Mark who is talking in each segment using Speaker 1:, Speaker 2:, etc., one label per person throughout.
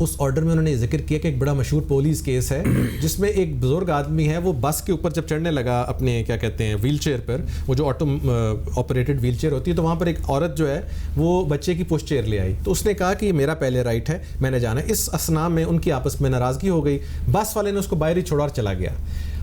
Speaker 1: اس order میں انہوں نے ذکر کیا کہ ایک بڑا مشہور پولیس کیس ہے جس میں ایک بزرگ آدمی ہے, وہ بس کے اوپر جب چڑھنے لگا اپنے کیا کہتے ہیں ویل چیئر پر, وہ جو آٹو آپریٹڈ ویل چیئر ہوتی ہے, تو وہاں پر ایک عورت جو ہے وہ بچے کی پش چیئر لے آئی, تو اس نے کہا کہ یہ میرا پہلے رائٹ ہے, میں نے جانا ہے. اس اسنا میں ان کی آپس میں ناراضگی ہو گئی, بس والے نے اس کو باہر ہی چھوڑا اور چلا گیا.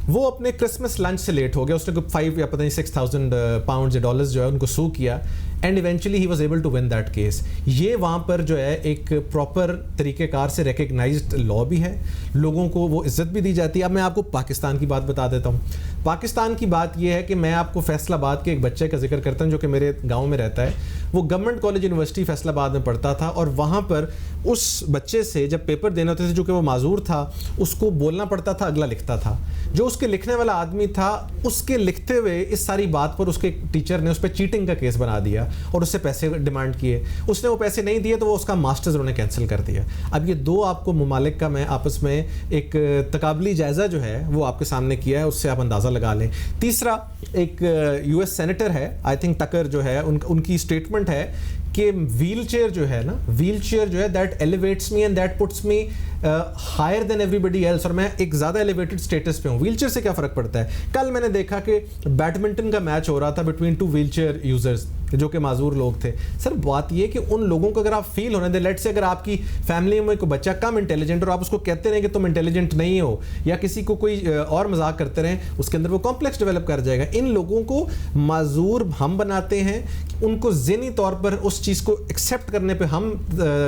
Speaker 1: وہ اپنے کرسمس لنچ سے لیٹ ہو گیا, اس نے 5 یا پتہ نہیں 6,000 پاؤنڈز یا ڈالرز جو ہے ان کو سو کیا, and eventually he was able to win that case. یہ وہاں پر جو ہے ایک پراپر طریقہ کار سے ریکگنائزڈ لا بھی ہے, لوگوں کو وہ عزت بھی دی جاتی ہے. اب میں آپ کو پاکستان کی بات بتا دیتا ہوں. پاکستان کی بات یہ ہے کہ میں آپ کو فیصل آباد کے ایک بچے کا ذکر کرتا ہوں جو کہ میرے گاؤں میں رہتا ہے. وہ گورنمنٹ کالج یونیورسٹی فیصل آباد میں پڑھتا تھا, اور وہاں پر اس بچے سے جب پیپر دینے ہوتے تھے, جو کہ وہ معذور تھا, اس کو بولنا پڑتا تھا, اگلا لکھتا تھا. جو اس کے لکھنے والا آدمی تھا, اس کے لکھتے ہوئے اس ساری بات پر اس کے ٹیچر نے اس پہ چیٹنگ کا کیس بنا دیا اور اس سے پیسے ڈیمانڈ کیے. اس نے وہ پیسے نہیں دیے تو وہ اس کا ماسٹرز انہوں نے کینسل کر دیا. اب یہ 2 آپ کو ممالک کا میں آپس میں ایک تقابلی جائزہ جو ہے وہ آپ کے سامنے کیا ہے, اس سے آپ اندازہ لگا لیں. تیسرا ایک US سینیٹر ہے, آئی تھنک ٹکر جو ہے, ان کی اسٹیٹمنٹ ہے کہ ویل چیئر جو ہے نا, ویل چیئر جو ہے that elevates me and that puts me higher than everybody else, اور میں ایک زیادہ ایلیویٹڈ اسٹیٹس پہ ہوں. ویل چیئر سے کیا فرق پڑتا ہے؟ کل میں نے دیکھا کہ بیڈمنٹن کا میچ ہو رہا تھا بٹوین 2 ویل چیئر یوزرز جو کہ معذور لوگ تھے. سر بات یہ کہ ان لوگوں کو اگر آپ فیل ہونے دیں, لیٹ سے اگر آپ کی فیملی میں کوئی بچہ کم انٹیلیجنٹ اور آپ اس کو کہتے رہیں کہ تم انٹیلیجنٹ نہیں ہو, یا کسی کو کوئی اور مذاق کرتے رہیں, اس کے اندر وہ کمپلیکس ڈیولپ کر جائے گا. ان لوگوں کو معذور ہم بناتے ہیں, ان کو ذہنی طور پر اس چیز کو ایکسیپٹ کرنے پہ ہم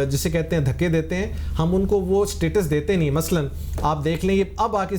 Speaker 1: جسے کہتے ہیں دھکے دیتے ہیں, ہم ان کو وہ اسٹیٹس دیتے نہیں. مثلا آپ دیکھ لیں, یہ اب آ کے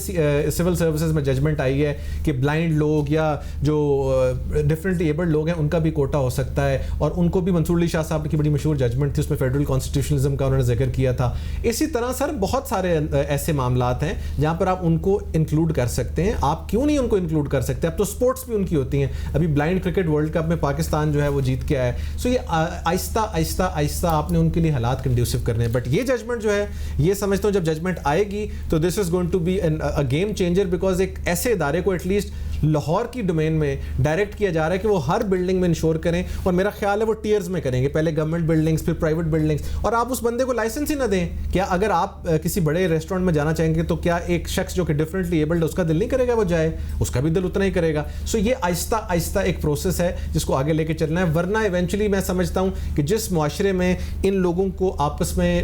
Speaker 1: سول سروسز میں ججمنٹ آئی ہے کہ بلائنڈ لوگ یا جو ڈفرینٹلی ایبلڈ لوگ ہیں ان کا بھی کوٹا ہو سکتا ہے, اور ان کو بھی منصور علی شاہ صاحب کی بڑی مشہور ججمنٹ تھی, اس میں فیڈرل کانسٹیٹیوشنزم کا انہوں نے ذکر کیا تھا. اسی طرح سر بہت سارے ایسے معاملات ہیں جہاں پر آپ ان کو انکلوڈ کر سکتے ہیں. آپ کیوں نہیں ان کو انکلوڈ کر سکتے؟ اب تو اسپورٹس بھی ان کی ہوتی ہیں. ابھی بلائنڈ کرکٹ ورلڈ کپ میں پاکستان جو ہے وہ جیت کے آیا ہے. سو یہ آہستہ آہستہ آہستہ آپ نے ان کے لیے حالات کنڈیوسو کرنے ہیں. بٹ یہ ججمنٹ جو ہے, یہ سمجھتا ہوں جب ججمنٹ آئے گی تو this is going to be a game changer, because ایک ایسے ادارے کو ایٹ لیسٹ لاہور کی ڈومین میں ڈائریکٹ کیا جا رہا ہے کہ وہ ہر بلڈنگ میں انشور کریں, اور میرا خیال ہے وہ ٹیئرز میں کریں گے, پہلے گورنمنٹ بلڈنگس پھر پرائیویٹ بلڈنگس. اور آپ اس بندے کو لائسنس ہی نہ دیں. کیا اگر آپ کسی بڑے ریسٹورینٹ میں جانا چاہیں گے تو کیا ایک شخص جو کہ ڈفرینٹلی ایبلڈ ہے اس کا دل نہیں کرے گا وہ جائے؟ اس کا بھی دل اتنا ہی کرے گا. سو یہ آہستہ آہستہ ایک پروسیس ہے جس کو آگے لے کے چلنا ہے, ورنہ ایونچولی میں سمجھتا ہوں کہ جس معاشرے میں ان لوگوں کو آپس میں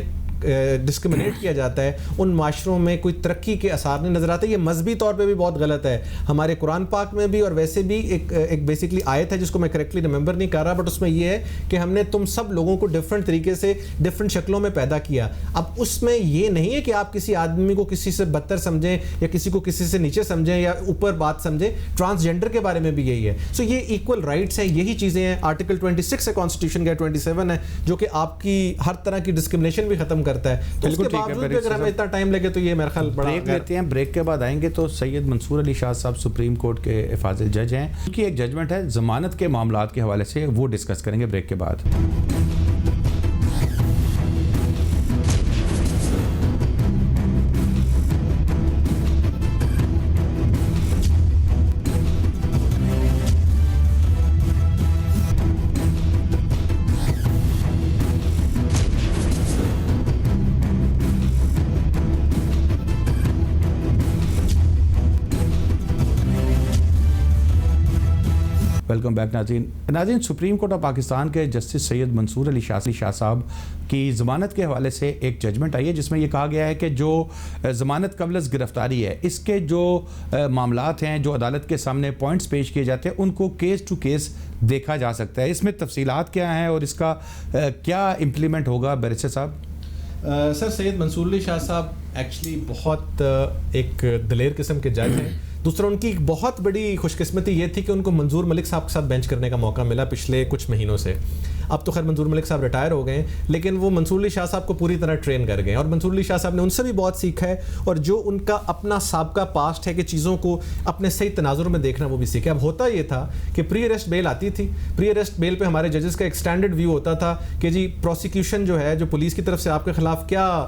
Speaker 1: ڈسکرمنیٹ کیا جاتا ہے, ان معاشروں میں کوئی ترقی کے اثار نہیں نظر آتے. یہ مذہبی طور پہ بھی بہت غلط ہے. ہمارے قرآن پاک میں بھی اور ویسے بھی ایک بیسکلی آیت ہے جس کو میں کریکٹلی ریممبر نہیں کر رہا, بٹ اس میں یہ ہے کہ ہم نے تم سب لوگوں کو ڈفرینٹ طریقے سے ڈفرینٹ شکلوں میں پیدا کیا. اب اس میں یہ نہیں ہے کہ آپ کسی آدمی کو کسی سے بدتر سمجھیں یا کسی کو کسی سے نیچے سمجھیں یا اوپر بات سمجھیں. ٹرانسجینڈر کے بارے میں بھی یہی ہے. سو یہ ایکول رائٹس ہیں, یہی چیزیں ہیں. آرٹیکل 26 ہے کانسٹیٹیوشن کا, 27 ہے جو کہ آپ کی ہر طرح کی ڈسکرمنیشن بھی ختم کرتا ہے. تو اس کے باوجود بھی اگر ہمیں اتنا ٹائم لگے تو یہ میرا خیال بڑا.
Speaker 2: بریک لیتے ہیں, بریک کے بعد آئیں گے تو سید منصور علی شاہ صاحب سپریم کورٹ کے فاضل جج ہیں, ان کی ایک ججمنٹ ہے ضمانت کے معاملات کے حوالے سے, وہ ڈسکس کریں گے بریک کے بعد. ویلکم بیک ناظرین. سپریم کورٹ آف پاکستان کے جسٹس سید منصور علی شاہ صاحب کی ضمانت کے حوالے سے ایک ججمنٹ آئی ہے جس میں یہ کہا گیا ہے کہ جو ضمانت قبل از گرفتاری ہے, اس کے جو معاملات ہیں, جو عدالت کے سامنے پوائنٹس پیش کیے جاتے ہیں, ان کو کیس ٹو کیس دیکھا جا سکتا ہے. اس میں تفصیلات کیا ہیں اور اس کا کیا امپلیمنٹ ہوگا بیرسٹر صاحب؟
Speaker 1: سر سید منصور علی شاہ صاحب ایکچولی بہت ایک دلیر قسم کے جج ہیں. دوسرا ان کی ایک بہت بڑی خوش قسمتی یہ تھی کہ ان کو منظور ملک صاحب کے ساتھ بینچ کرنے کا موقع ملا پچھلے کچھ مہینوں سے. اب تو خیر منظور ملک صاحب ریٹائر ہو گئے ہیں, لیکن وہ منصور علی شاہ صاحب کو پوری طرح ٹرین کر گئے, اور منصور علی شاہ صاحب نے ان سے بھی بہت سیکھا ہے, اور جو ان کا اپنا سابقہ پاسٹ ہے کہ چیزوں کو اپنے صحیح تناظر میں دیکھنا, وہ بھی سیکھا. اب ہوتا یہ تھا کہ پری اریسٹ بیل آتی تھی, پری اریسٹ بیل پہ ہمارے ججز کا ایک اسٹینڈرڈ ویو ہوتا تھا کہ جی پروسیکیوشن جو ہے, جو پولیس کی طرف سے آپ کے خلاف کیا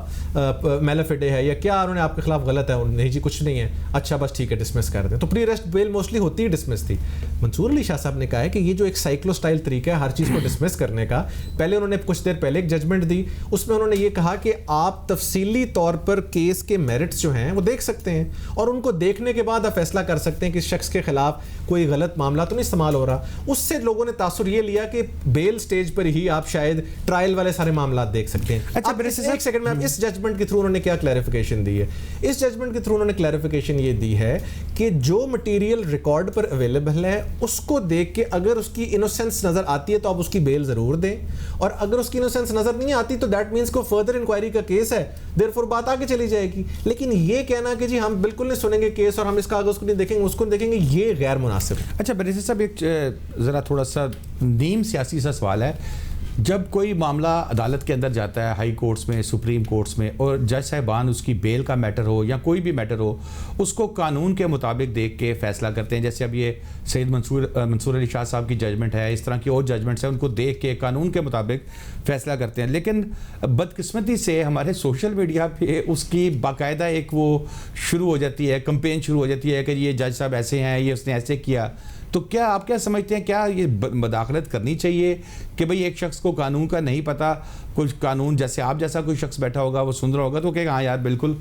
Speaker 1: میلافیڈے ہے یا کیا انہوں نے آپ کے خلاف غلط ہے, نہیں جی کچھ نہیں ہے, اچھا بس ٹھیک ہے ڈسمس کر دیں. تو پری اریسٹ بیل موسٹلی ہوتی ہی ڈسمس تھی. منصور علی شاہ صاحب نے کہا ہے کہ یہ جو ایک سائیکلو اسٹائل طریقہ ہے ہر چیز کو ڈسمس کرنے کرنے کا. پہلے انہوں نے کچھ دیر پہلے ایک ججمنٹ دی, اس میں انہوں نے یہ کہا کہ آپ تفصیلی طور پر کیس کے میرٹس جو ہیں وہ دیکھ سکتے ہیں, اور ان کو دیکھنے کے بعد آپ فیصلہ کر سکتے ہیں کہ اس شخص کے خلاف کوئی غلط معاملہ تو نہیں استعمال ہو رہا. اس سے لوگوں نے تاثر یہ لیا کہ بیل سٹیج پر ہی آپ شاید ٹرائل والے سارے معاملات دیکھ سکتے ہیں. اچھا ایک سیکنڈ میں, اس ججمنٹ کے تھرو انہوں نے کیا کلیریفیکیشن دی ہے؟ اس ججمنٹ کے تھرو انہوں نے کلیریفیکیشن یہ دی ہے کہ جو مٹیریل ریکارڈ پر اویلیبل ہے اس کو دیکھ کے اگر اس کی انوسینس نظر آتی ہے تو آپ اس کی بیل ضرور دیں, اور اگر اس کی انوسینس نظر نہیں آتی تو دیٹ مینس کو فردر انکوائری کا کیس ہے, دیر فور بات آگے چلی جائے گی. لیکن یہ کہنا کہ جی ہم بالکل نہیں سنیں گے کیس اور ہم اس کا آگے اس کو نہیں دیکھیں گے اس کو دیکھیں گے, یہ غیر مناسب ہے.
Speaker 2: اچھا بیریسٹر صاحب, ایک ذرا تھوڑا سا نیم سیاسی سا سوال ہے. جب کوئی معاملہ عدالت کے اندر جاتا ہے, ہائی کورٹس میں, سپریم کورٹس میں, اور جج صاحبان اس کی بیل کا میٹر ہو یا کوئی بھی میٹر ہو اس کو قانون کے مطابق دیکھ کے فیصلہ کرتے ہیں, جیسے اب یہ سید منصور علی شاہ صاحب کی ججمنٹ ہے, اس طرح کی اور ججمنٹس ہیں, ان کو دیکھ کے قانون کے مطابق فیصلہ کرتے ہیں. لیکن بدقسمتی سے ہمارے سوشل میڈیا پہ اس کی باقاعدہ ایک وہ شروع ہو جاتی ہے, کمپین شروع ہو جاتی ہے کہ یہ جج صاحب ایسے ہیں, یہ اس نے ایسے کیا. تو کیا آپ کیا سمجھتے ہیں, کیا یہ مداخلت کرنی چاہیے کہ بھئی ایک شخص کو قانون کا نہیں پتہ, کچھ قانون جیسے آپ جیسا کوئی شخص بیٹھا ہوگا وہ سن رہا ہوگا تو کہ ہاں یار بالکل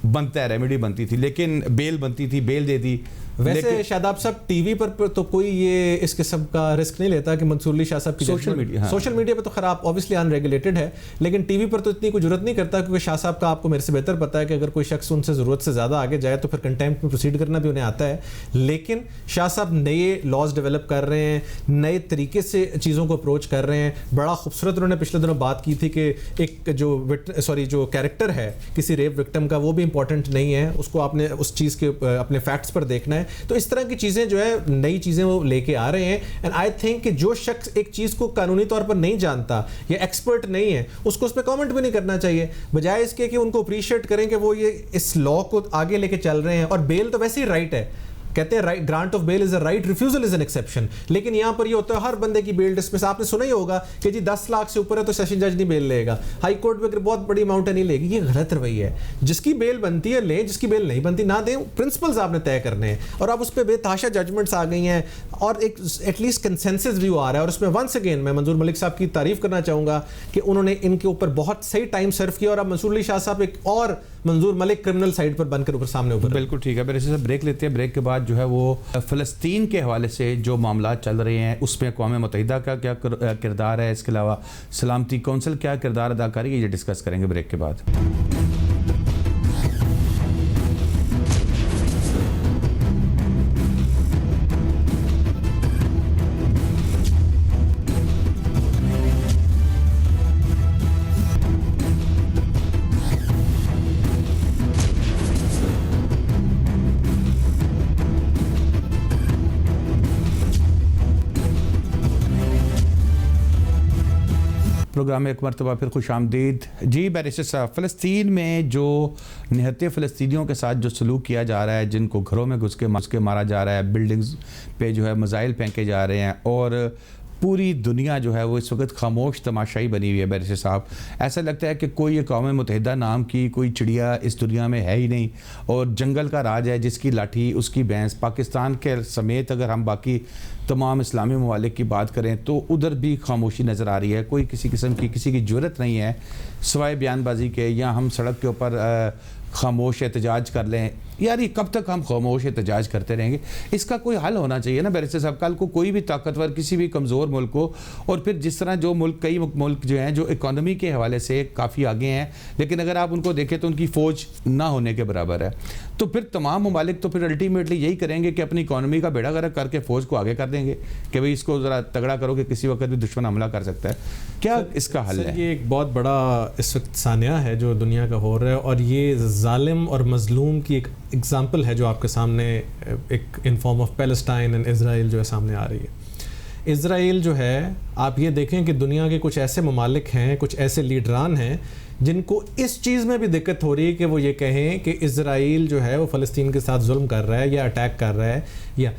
Speaker 2: بنتا ہے, ریمیڈی بنتی تھی, لیکن بیل بنتی تھی, بیل دے دی.
Speaker 1: ویسے شاداب صاحب ٹی وی پر تو کوئی یہ اس قسم کا رسک نہیں لیتا کہ منصور علی شاہ صاحب کی سوشل میڈیا پہ تو خیر آپ اوبیسلی ان ریگولیٹڈ ہے, لیکن ٹی وی پر تو اتنی کوئی ضرورت نہیں کرتا, کیونکہ شاہ صاحب کا آپ کو میرے سے بہتر پتا ہے کہ اگر کوئی شخص ان سے ضرورت سے زیادہ آگے جائے تو پھر کنٹیمپٹ میں پروسیڈ کرنا بھی انہیں آتا ہے. لیکن شاہ صاحب نئے لاز ڈیولپ کر رہے ہیں, نئے طریقے سے چیزوں کو اپروچ کر رہے ہیں. بڑا خوبصورت انہوں نے پچھلے دنوں بات کی تھی کہ ایک جو کیریکٹر ہے کسی ریپ وکٹم کا وہ بھی امپورٹنٹ نہیں ہے, اس کو آپ نے اس چیز کے اپنے فیکٹس پر دیکھنا ہے. تو اس طرح کی چیزیں جو ہے نئی چیزیں وہ لے کے آ رہے ہیں. اینڈ آئی تھنک کہ جو شخص ایک چیز کو قانونی طور پر نہیں جانتا یا ایکسپرٹ نہیں ہے اس کو اس پہ کامنٹ بھی نہیں کرنا چاہیے, بجائے اس کے کہ ان کو اپریشیٹ کریں کہ وہ یہ اس لا کو آگے لے کے چل رہے ہیں. اور بیل تو ویسے ہی رائٹ ہے, کہتے ہیں grant of bail is a right, refusal is an exception. لیکن یہاں پر یہ ہوتا ہے ہر بندے کی بیل ڈسمس, آپ نے سنا ہی ہوگا کہ جی 10 لاکھ سے اوپر ہے تو سیشن جج نہیں بیل لے گا, ہائی کورٹ میں اگر بہت بڑی اماؤنٹ ہے نہیں لے گی. یہ غلط رویہ ہے. جس کی بیل بنتی ہے لیں, جس کی بیل نہیں بنتی نہ دیں. پرنسپلز آپ نے طے کرنے ہیں, اور اب اس پہ بے تحاشا ججمنٹس آ گئی ہیں اور ایک ایٹ لیسٹ کنسنسس ویو آ رہا ہے. اور اس میں ونس اگین میں منظور ملک صاحب کی تعریف کرنا چاہوں گا کہ انہوں نے ان کے اوپر بہت صحیح ٹائم سرو کیا, اور اب منصور علی شاہ صاحب ایک اور منظور ملک کرمنل سائڈ پر بن کر اوپر سامنے اوپر.
Speaker 2: بالکل ٹھیک ہے. میرے سے بریک لیتے ہیں, بریک کے بعد جو ہے وہ فلسطین کے حوالے سے جو معاملات چل رہے ہیں اس میں اقوام متحدہ کا کیا کردار ہے, اس کے علاوہ سلامتی کونسل کیا کردار ادا کرے گی, یہ ڈسکس کریں گے بریک کے بعد. پروگرام میں ایک مرتبہ پھر خوش آمدید. جی بیریسٹر صاحب, فلسطین میں جو نہتے فلسطینیوں کے ساتھ جو سلوک کیا جا رہا ہے, جن کو گھروں میں گھس کے مارا جا رہا ہے, بلڈنگز پہ جو ہے میزائل پھینکے جا رہے ہیں, اور پوری دنیا جو ہے وہ اس وقت خاموش تماشائی بنی ہوئی ہے. بیریسٹر صاحب, ایسا لگتا ہے کہ کوئی اقوام متحدہ نام کی کوئی چڑیا اس دنیا میں ہے ہی نہیں, اور جنگل کا راج ہے, جس کی لاٹھی اس کی بھینس. پاکستان کے سمیت اگر ہم باقی تمام اسلامی ممالک کی بات کریں تو ادھر بھی خاموشی نظر آ رہی ہے. کوئی کسی قسم کی کسی کی جرت نہیں ہے سوائے بیان بازی کے, یا ہم سڑک کے اوپر خاموش احتجاج کر لیں. یار یہ کب تک ہم خاموش احتجاج کرتے رہیں گے؟ اس کا کوئی حل ہونا چاہیے نا بیریسٹر صاحب. کل کو کوئی بھی طاقتور کسی بھی کمزور ملک کو, اور پھر جس طرح جو ملک, کئی ملک جو ہیں جو اکانومی کے حوالے سے کافی آگے ہیں, لیکن اگر آپ ان کو دیکھیں تو ان کی فوج نہ ہونے کے برابر ہے, تو پھر تمام ممالک تو پھر الٹیمیٹلی یہی کریں گے کہ اپنی اکانومی کا بیڑا غرق کر کے فوج کو آگے کر دیں گے کہ بھئی اس کو ذرا تگڑا کرو کہ کسی وقت بھی دشمن حملہ کر سکتا ہے. کیا اس کا حل ہے؟
Speaker 1: یہ ایک بہت بڑا اس وقت سانحہ ہے جو دنیا کا ہو رہا ہے, اور یہ ظالم اور مظلوم کی ایک ایگزامپل ہے جو آپ کے سامنے ایک in form of Palestine and Israel جو ہے سامنے آ رہی ہے. اسرائیل جو ہے, آپ یہ دیکھیں کہ دنیا کے کچھ ایسے ممالک ہیں, کچھ ایسے لیڈران ہیں جن کو اس چیز میں بھی دقت ہو رہی ہے کہ وہ یہ کہیں کہ اسرائیل جو ہے وہ فلسطین کے ساتھ ظلم کر رہا ہے یا اٹیک کر رہا ہے, یا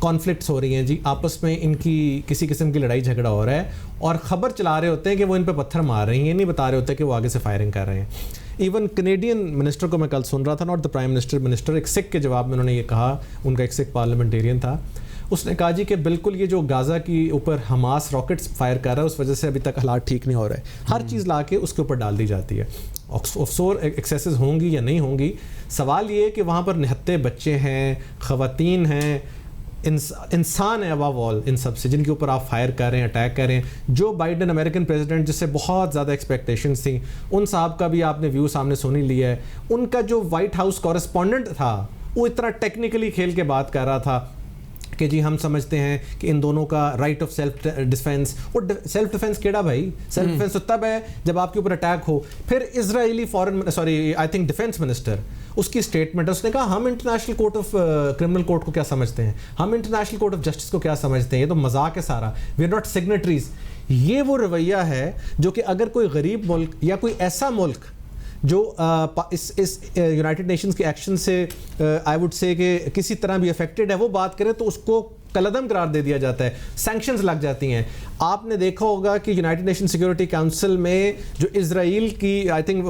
Speaker 1: کانفلکٹس ہو رہی ہیں جی, آپس میں ان کی کسی قسم کی لڑائی جھگڑا ہو رہا ہے, اور خبر چلا رہے ہوتے ہیں کہ وہ ان پہ پتھر مار رہے ہیں, یہ نہیں بتا رہے ہوتے کہ وہ آگے سے فائرنگ کر رہے ہیں. ایون کینیڈین منسٹر کو میں کل سن رہا تھا, ناٹ دا پرائم منسٹر, ایک سکھ کے جواب میں انہوں نے یہ کہا, ان کا ایک سکھ پارلیمنٹیرین تھا, اس نے کہا جی کہ بالکل یہ جو غازہ کی اوپر حماس راکٹس فائر کر رہا ہے اس وجہ سے ابھی تک حالات ٹھیک نہیں ہو رہے, ہر چیز لا کے اس کے اوپر ڈال دی جاتی ہے. افسور ایکسیسز ہوں گی یا نہیں ہوں گی, سوال یہ ہے کہ وہاں پر نہتے بچے ہیں, خواتین ہیں, انسان ہے ابو آل ان سب سے, جن کے اوپر آپ فائر کر رہے ہیں, اٹیک کر رہے ہیں. جو بائیڈن امریکن پریزیڈنٹ جس سے بہت زیادہ ایکسپیکٹیشنز تھیں, ان صاحب کا بھی آپ نے ویو سامنے سن ہی لیا ہے. ان کا جو وائٹ ہاؤس کورسپونڈنٹ تھا وہ اتنا ٹیکنیکلی کھیل کے بات کر رہا تھا کہ جی ہم سمجھتے ہیں کہ ان دونوں کا رائٹ آف سیلف ڈیفینس. اور سیلف ڈیفینس کیڑا بھائی, سیلف ڈیفینس تو تب ہے جب آپ کے اوپر اٹیک ہو. پھر اسرائیلی آئی تھنک ڈیفینس منسٹر, اس کی اسٹیٹمنٹ ہے, اس نے کہا ہم international court of criminal court کو کیا سمجھتے ہیں, ہم انٹرنیشنل کورٹ آف جسٹس کو کیا سمجھتے ہیں, یہ تو مذاق ہے سارا, وی آر ناٹ سگنیٹریز. یہ وہ رویہ ہے جو کہ اگر کوئی غریب ملک یا کوئی ایسا ملک جو اس یونائٹڈ نیشنز کے ایکشن سے آئی وڈ سے کہ کسی طرح بھی افیکٹڈ ہے, وہ بات کرے تو اس کو کلعدم قرار دے دیا جاتا ہے, سینکشنز لگ جاتی ہیں. آپ نے دیکھا ہوگا کہ یونائٹڈ نیشن سیکورٹی کاؤنسل میں جو اسرائیل کی آئی تھنک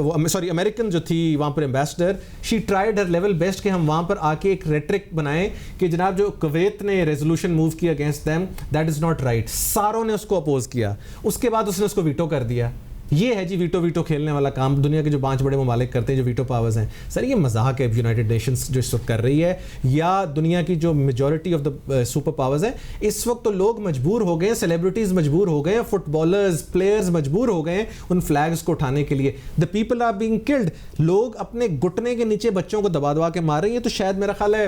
Speaker 1: امریکن جو تھی وہاں پر ایمبیسڈر, شی ٹرائیڈ ہر لیول بیسٹ کہ ہم وہاں پر آ کے ایک ریٹرک بنائیں کہ جناب جو کویت نے ریزولوشن موو کیا against them that is not right. ساروں نے اس کو اپوز کیا, اس کے بعد اس نے اس کو ویٹو کر دیا. یہ ہے جی ویٹو کھیلنے والا کام دنیا کے جو 5 بڑے ممالک کرتے ہیں, جو ویٹو پاورز ہیں. سر یہ مذاق ہے یونائٹڈ نیشنز جو اس وقت کر رہی ہے, یا دنیا کی جو majority of the super powers ہیں. اس وقت تو لوگ مجبور ہو گئے ہیں, سیلیبریٹیز مجبور ہو گئے ہیں, فٹ بالرز پلیئرز مجبور ہو گئے ہیں ان فلیگز کو اٹھانے کے لیے. The people are being killed. لوگ اپنے گھٹنے کے نیچے بچوں کو دبا کے مار رہے ہیں. یہ تو شاید میرا خیال ہے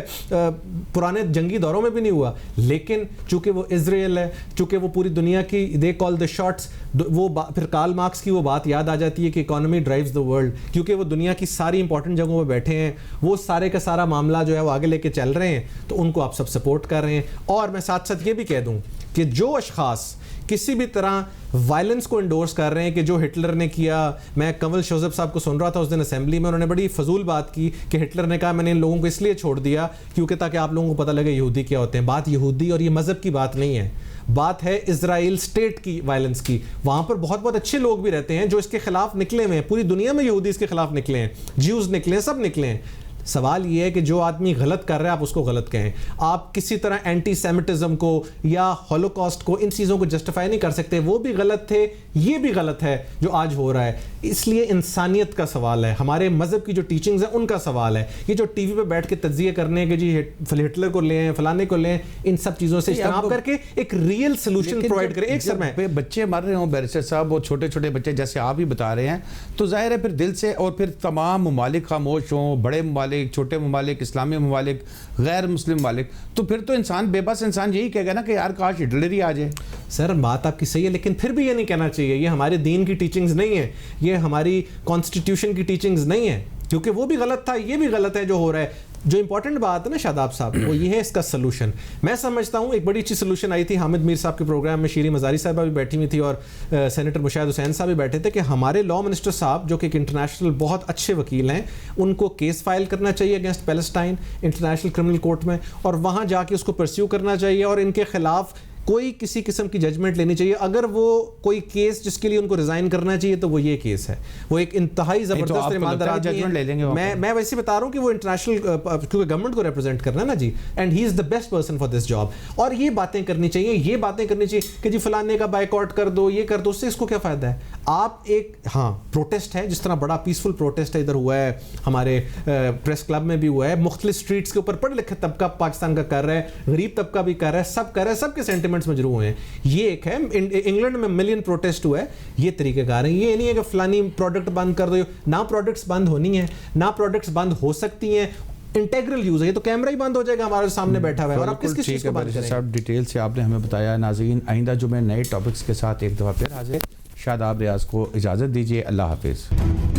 Speaker 1: پرانے جنگی دوروں میں بھی نہیں ہوا, لیکن چونکہ وہ اسرائیل ہے, چونکہ وہ پوری دنیا کی دے کال دا شاٹس, وہ پھر کارل مارکس کی وہ بات یاد آ جاتی ہے کہ اکانومی ڈرائیوز دا ورلڈ, کیونکہ وہ دنیا کی ساری امپورٹنٹ جگہوں پہ بیٹھے ہیں, وہ سارے کا سارا معاملہ جو ہے وہ آگے لے کے چل رہے ہیں, تو ان کو آپ سب سپورٹ کر رہے ہیں. اور میں ساتھ ساتھ یہ بھی کہہ دوں کہ جو اشخاص کسی بھی طرح وائلنس کو انڈورس کر رہے ہیں کہ جو ہٹلر نے کیا, میں کنول شوزب صاحب کو سن رہا تھا اس دن اسمبلی میں, انہوں نے بڑی فضول بات کی کہ ہٹلر نے کہا میں نے ان لوگوں کو اس لیے چھوڑ دیا کیونکہ تاکہ آپ لوگوں کو پتہ لگے یہودی کیا ہوتے ہیں. بات یہودی اور یہ مذہب کی بات نہیں ہے, بات ہے اسرائیل اسٹیٹ کی وائلنس کی. وہاں پر بہت اچھے لوگ بھی رہتے ہیں جو اس کے خلاف نکلے ہوئے ہیں, پوری دنیا میں یہودی اس کے خلاف نکلے ہیں, جیوز نکلے ہیں, سب نکلے ہیں. سوال یہ ہے کہ جو آدمی غلط کر رہا ہے آپ اس کو غلط کہیں. آپ کسی طرح اینٹی سیمیٹزم کو یا ہولوکاسٹ کو, ان چیزوں کو جسٹیفائی نہیں کر سکتے. وہ بھی غلط تھے, یہ بھی غلط ہے جو آج ہو رہا ہے. اس لیے انسانیت کا سوال ہے, ہمارے مذہب کی جو ٹیچنگز ہیں ان کا سوال ہے. یہ جو ٹی وی پہ بیٹھ کے تجزیے کرنے کہ جی ہٹلر کو لیں, فلانے کو لیں, ان سب چیزوں سے اجتناب کر کے ایک ریئل سولوشن پرووائڈ کریں. ایک سر میں
Speaker 2: بچے مر رہے ہوں بیرسٹر صاحب, وہ چھوٹے چھوٹے بچے جیسے آپ ہی بتا رہے ہیں, تو ظاہر ہے پھر دل سے, اور پھر تمام ممالک خاموش ہوں, بڑے ممالک, چھوٹے ممالک, اسلامی ممالک, غیر مسلم ممالک, تو پھر تو انسان بے بس انسان یہی کہے گا نا کہ یار کاش ہٹلر ہی آ جائے.
Speaker 1: سر بات آپ کی صحیح ہے, لیکن پھر بھی یہ نہیں کہنا چاہیے یہ ہمارے دین کی ٹیچنگز نہیں ہے, یہ ہماری کانسٹیٹیوشن کی ٹیچنگز نہیں ہے, کیونکہ وہ بھی غلط تھا, یہ بھی غلط ہے جو ہو رہا ہے. جو امپورٹنٹ بات ہے نا شاداب صاحب, وہ یہ ہے اس کا سلوشن. میں سمجھتا ہوں ایک بڑی اچھی سلوشن آئی تھی حامد میر صاحب کے پروگرام میں, شیریں مزاری صاحبہ بھی بیٹھی ہوئی تھی اور سینیٹر مشاہد حسین صاحب بھی بیٹھے تھے, کہ ہمارے لا منسٹر صاحب جو کہ ایک انٹرنیشنل بہت اچھے وکیل ہیں, ان کو کیس فائل کرنا چاہیے against Palestine international criminal court میں, اور وہاں جا کے اس کو پرسیو کرنا چاہیے, اور ان کے خلاف کوئی کسی قسم کی ججمنٹ لینی چاہیے. اگر وہ کوئی کیس جس کے لیے ان کو ریزائن کرنا چاہیے تو وہ یہ کیس ہے, وہ ایک انتہائی زبردست ایماندار. میں ویسے بتا رہا ہوں کہ وہ انٹرنیشنل, کیونکہ گورنمنٹ کو ریپرزینٹ کرنا ہے نا جی, and he is the best person for this job. اور یہ باتیں کرنی چاہیے, یہ باتیں کرنی چاہیے کہ جی فلانے کا بائیکاٹ کر دو, یہ کر دو, اس سے اس کو کیا فائدہ ہے. آپ ایک ہاں پروٹیسٹ ہے, جس طرح بڑا پیسفل پروٹیسٹ ہے ادھر ہوا ہے, ہمارے پریس کلب میں بھی ہوا ہے, مختلف اسٹریٹس کے اوپر پڑھ لکھے طبقہ پاکستان کا کر رہا ہے, غریب طبقہ بھی کر رہا ہے, سب کر رہا ہے, سب کے سینٹیمنٹس مجروح ہوئے ہیں. یہ ایک ہے, انگلینڈ میں ملین پروٹیسٹ ہوا ہے, یہ طریقہ کار ہے. یہ نہیں ہے کہ فلانی پروڈکٹ بند کر دو, نہ پروڈکٹس بند ہونی ہیں, نہ پروڈکٹس بند ہو سکتی ہیں. انٹیگرل یوز ہے, یہ تو کیمرہ ہی بند ہو جائے گا ہمارے سامنے بیٹھا ہوا ہے, اور آپ کس چیز کو بند کریں.
Speaker 2: صاحب ڈیٹیل سے آپ نے ہمیں بتایا. ناظرین آئندہ جو میں نئے ٹاپکس کے ساتھ ایک دفعہ پھر حاضر. شاداب ریاض کو اجازت دیجیے, اللہ حافظ.